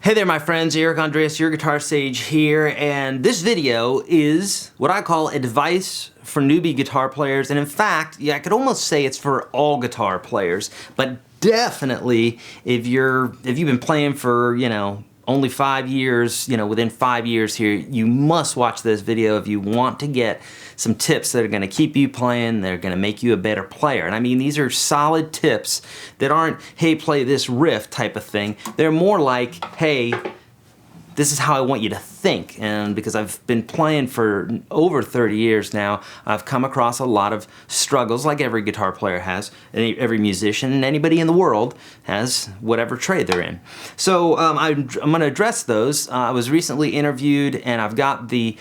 Hey there my friends, Eric Andreas, your Guitar Sage here, and this video is what I call advice for newbie guitar players, and in fact, yeah, I could almost say it's for all guitar players, but definitely if you've been playing for, only 5 years, within 5 years here, you must watch this video if you want to get some tips that are going to keep you playing, that are going to make you a better player. And I mean, these are solid tips that aren't, hey, play this riff type of thing. They're more like, hey, this is how I want you to think. And because I've been playing for over 30 years now, I've come across a lot of struggles like every guitar player has, and every musician and anybody in the world has whatever trade they're in. So I'm going to address those. I was recently interviewed and I've got the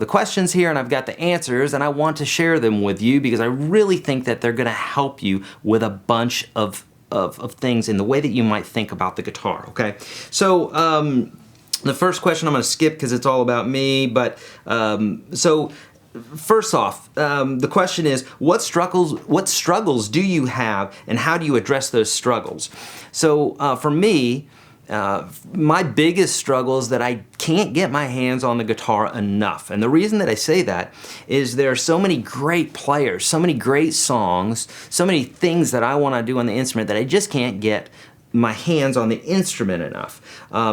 questions here and I've got the answers, and I want to share them with you because I really think that they're going to help you with a bunch of things in the way that you might think about the guitar, okay? So, the first question I'm going to skip because it's all about me, but so first off, the question is, what struggles do you have and how do you address those struggles? So for me, my biggest struggle is that I can't get my hands on the guitar enough. And the reason that I say that is there are so many great players, so many great songs, so many things that I want to do on the instrument that I just can't get my hands on the instrument enough.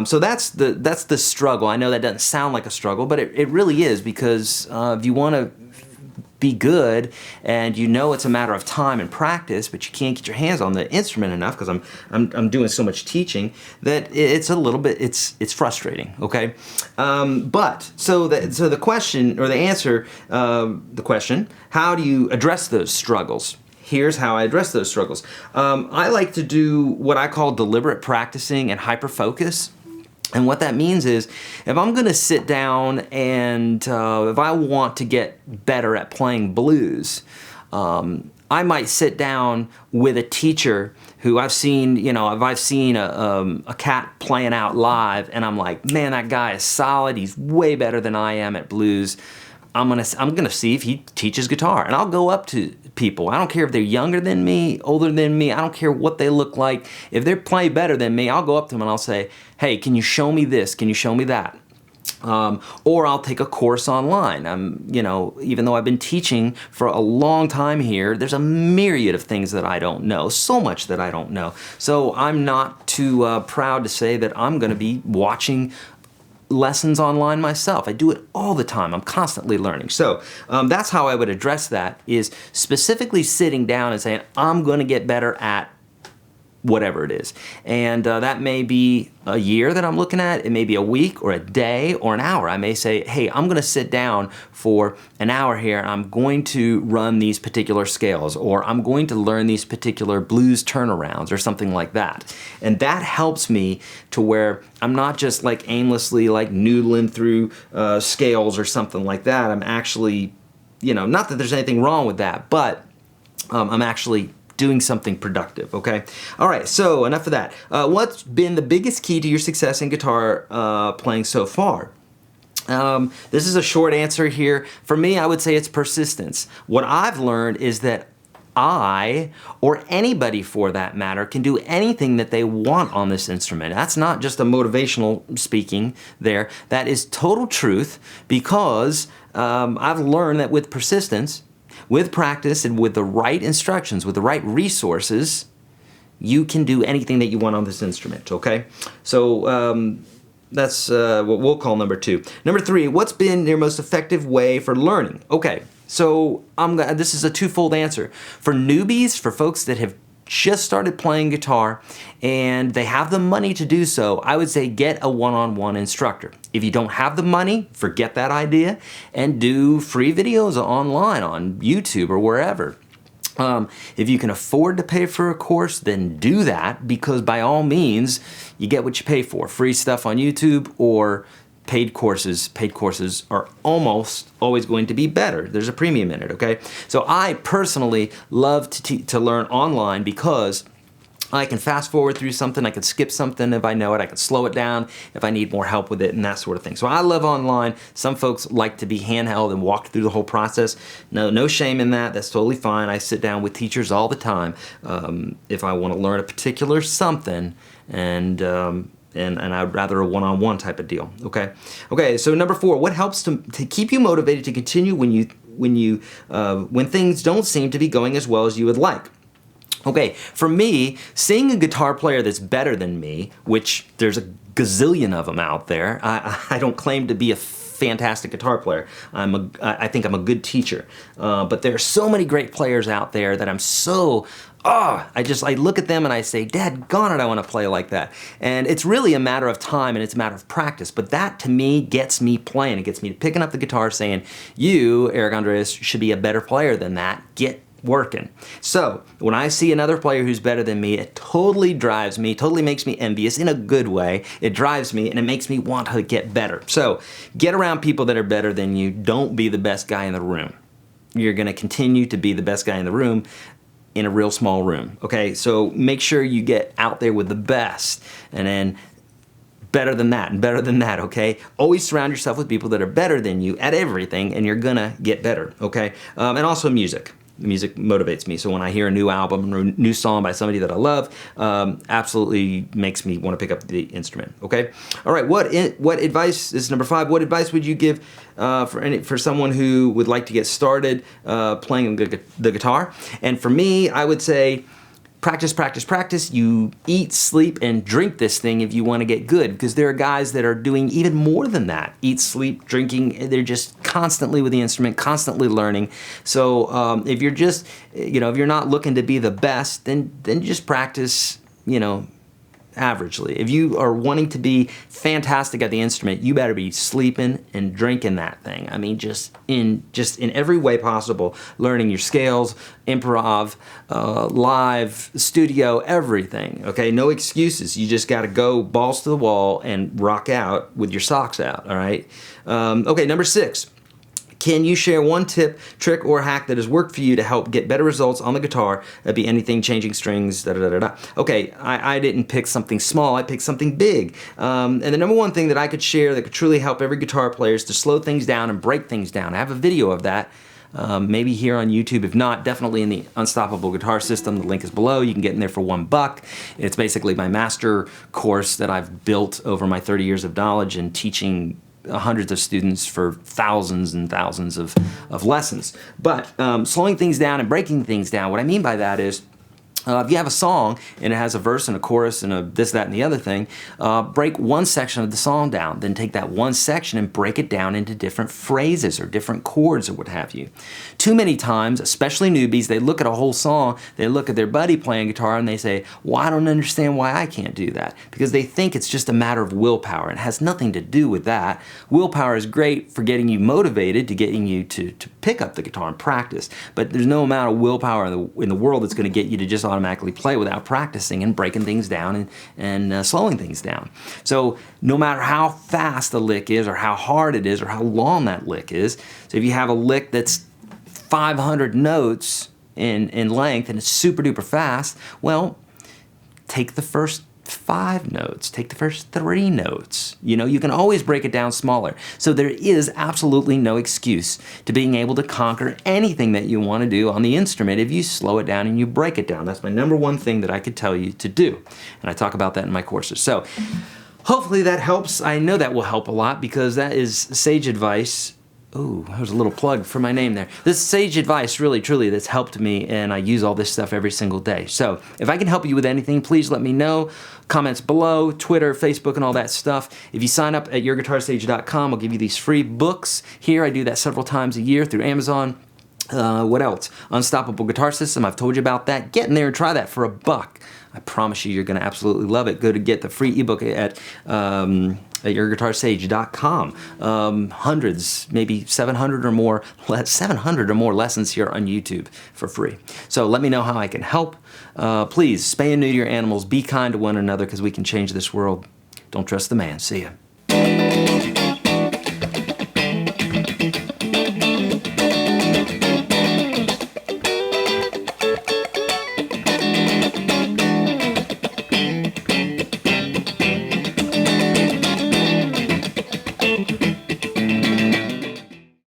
So that's the struggle. I know that doesn't sound like a struggle, but it really is, because if you want to be good and you know it's a matter of time and practice, but you can't get your hands on the instrument enough because I'm doing so much teaching that it's a little bit, it's frustrating, okay? But so the question, or the answer, the question, how do you address those struggles? Here's how I address those struggles. I like to do what I call deliberate practicing and hyper-focus. And what that means is, if I'm going to sit down and if I want to get better at playing blues, I might sit down with a teacher who I've seen, if I've seen a cat playing out live and I'm like, man, that guy is solid, he's way better than I am at blues. I'm gonna see if he teaches guitar, and I'll go up to people. I don't care if they're younger than me, older than me. I don't care what they look like. If they play better than me, I'll go up to them and I'll say, "Hey, can you show me this? Can you show me that?" Or I'll take a course online. Even though I've been teaching for a long time here, there's a myriad of things that I don't know, so much that I don't know. So I'm not too proud to say that I'm going to be watching lessons online myself. I do it all the time. I'm constantly learning. So that's how I would address that, is specifically sitting down and saying, I'm going to get better at whatever it is. And that may be a year that I'm looking at. It may be a week or a day or an hour. I may say, hey, I'm going to sit down for an hour here and I'm going to run these particular scales, or I'm going to learn these particular blues turnarounds or something like that. And that helps me to where I'm not just like aimlessly like noodling through scales or something like that. I'm actually, not that there's anything wrong with that, but I'm actually doing something productive, okay? All right, so enough of that. What's been the biggest key to your success in guitar playing so far? This is a short answer here. For me, I would say it's persistence. What I've learned is that I, or anybody for that matter, can do anything that they want on this instrument. That's not just a motivational speaking there. That is total truth, because I've learned that with persistence, with practice, and with the right instructions, with the right resources, you can do anything that you want on this instrument, okay? So that's what we'll call number 2. Number 3, what's been your most effective way for learning? Okay, so this is a twofold answer. For newbies, for folks that have just started playing guitar and they have the money to do so, I would say get a one-on-one instructor. If you don't have the money, forget that idea and do free videos online on YouTube or wherever. If you can afford to pay for a course, then do that, because by all means, you get what you pay for. Free stuff on YouTube or paid courses. Paid courses are almost always going to be better. There's a premium in it, okay? So I personally love to learn online, because I can fast forward through something, I can skip something if I know it, I can slow it down if I need more help with it, and that sort of thing. So I love online. Some folks like to be handheld and walk through the whole process. No shame in that. That's totally fine. I sit down with teachers all the time if I want to learn a particular something, and and I'd rather a one-on-one type of deal. Okay. So number 4, what helps to keep you motivated to continue when things don't seem to be going as well as you would like? Okay, for me, seeing a guitar player that's better than me, which there's a gazillion of them out there. I don't claim to be a fantastic guitar player. I think I'm a good teacher. But there are so many great players out there that I'm so, I look at them and I say, daggone it, I want to play like that. And it's really a matter of time and it's a matter of practice. But that, to me, gets me playing. It gets me picking up the guitar saying, you, Eric Andreas, should be a better player than that. Get working. So when I see another player who's better than me, it totally drives me, totally makes me envious in a good way. It drives me and it makes me want to get better. So get around people that are better than you. Don't be the best guy in the room. You're going to continue to be the best guy in the room in a real small room. Okay, so make sure you get out there with the best, and then better than that and better than that, okay? Always surround yourself with people that are better than you at everything, and you're gonna get better, okay? And also music. Music motivates me, so when I hear a new album or a new song by somebody that I love, absolutely makes me want to pick up the instrument, okay? All right, what advice, this is number 5, what advice would you give for someone who would like to get started playing the guitar? And for me, I would say, practice, practice, practice. You eat, sleep, and drink this thing if you want to get good, because there are guys that are doing even more than that. Eat, sleep, drinking, they're just constantly with the instrument, constantly learning. So if you're just, if you're not looking to be the best, then just practice, averagely. If you are wanting to be fantastic at the instrument, you better be sleeping and drinking that thing. I mean, just in every way possible, learning your scales, improv, live, studio, everything. Okay, no excuses. You just got to go balls to the wall and rock out with your socks out. All right. Okay, number 6. Can you share one tip, trick, or hack that has worked for you to help get better results on the guitar? That'd be anything, changing strings, da-da-da-da-da. Okay, I didn't pick something small, I picked something big. And the number one thing that I could share that could truly help every guitar player is to slow things down and break things down. I have a video of that. Maybe here on YouTube. If not, definitely in the Unstoppable Guitar System. The link is below. You can get in there for $1. It's basically my master course that I've built over my 30 years of knowledge and teaching hundreds of students for thousands and thousands of lessons. But slowing things down and breaking things down, what I mean by that is, if you have a song and it has a verse and a chorus and a this, that, and the other thing, break one section of the song down. Then take that one section and break it down into different phrases or different chords or what have you. Too many times, especially newbies, they look at a whole song, they look at their buddy playing guitar and they say, well, I don't understand why I can't do that. Because they think it's just a matter of willpower. It has nothing to do with that. Willpower is great for getting you motivated, to getting you to pick up the guitar and practice. But there's no amount of willpower in the world that's going to get you to just automatically play without practicing and breaking things down and slowing things down. So no matter how fast the lick is or how hard it is or how long that lick is, so if you have a lick that's 500 notes in length and it's super duper fast, well, take the first 5 notes, take the first 3 notes. You can always break it down smaller. So there is absolutely no excuse to being able to conquer anything that you want to do on the instrument if you slow it down and you break it down. That's my number one thing that I could tell you to do. And I talk about that in my courses. So hopefully that helps. I know that will help a lot because that is sage advice. Ooh, there's a little plug for my name there. This is sage advice, really, truly, that's helped me, and I use all this stuff every single day. So if I can help you with anything, please let me know. Comments below, Twitter, Facebook, and all that stuff. If you sign up at YourGuitarSage.com, I'll give you these free books here. I do that several times a year through Amazon. What else? Unstoppable Guitar System, I've told you about that. Get in there and try that for $1. I promise you, you're going to absolutely love it. Go to get the free ebook at YourGuitarSage.com. Hundreds, maybe 700 or more lessons here on YouTube for free. So let me know how I can help. Please, spay and neuter your animals. Be kind to one another because we can change this world. Don't trust the man. See ya.